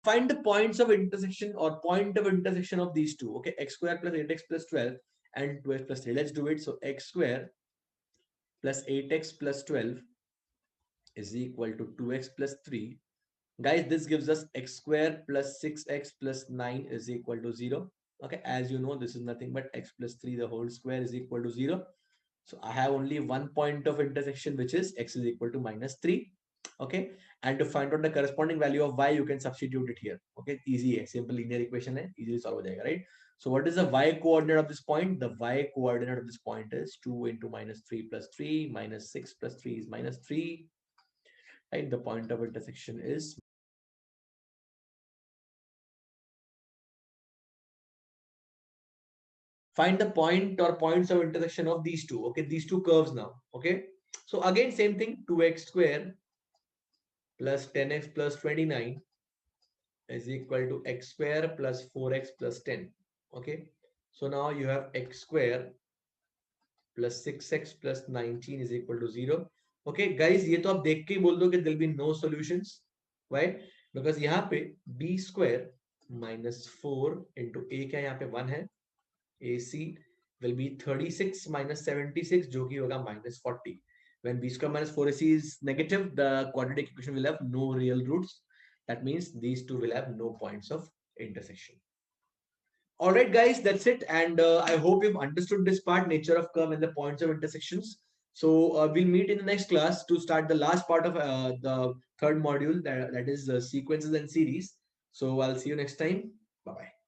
Find the points of intersection or point of intersection of these two. Okay, x square plus 8x plus 12 and 2x plus 3. Let's do it. So x square plus 8x plus 12 is equal to 2x plus 3. Guys, this gives us x square plus 6x plus 9 is equal to 0. Okay, as you know, this is nothing but x plus 3 the whole square is equal to 0. So I have only one point of intersection, which is x is equal to minus 3. Okay, and to find out the corresponding value of y, you can substitute it here. Okay, easy है, simple linear equation है, easily solve हो जाएगा, right? So what is the y coordinate of this point? The y coordinate of this point is 2 into minus 3 plus 3 minus 6 plus 3 is minus 3, right? The point of intersection is. Find the point or points of intersection of these two. Okay, these two curves now. Okay, so again same thing, 2x square plus 10x plus 29 is equal to x square plus 4x plus 10. Okay, so now you have x square plus 6x plus 19 is equal to 0. Okay guys, ये तो आप देख के ही बोल दो कि there will be no solutions. Why? Because यहाँ पे b square minus 4 into a क्या यहाँ पे 1 है, ac will be 36 minus 76 जो कि होगा minus 40. When b square minus 4ac is negative, the quadratic equation will have no real roots. That means these two will have no points of intersection. All right, guys, that's it. And I hope you've understood this part, nature of curve and the points of intersections. So we'll meet in the next class to start the last part of the third module, that is sequences and series. So I'll see you next time. Bye-bye.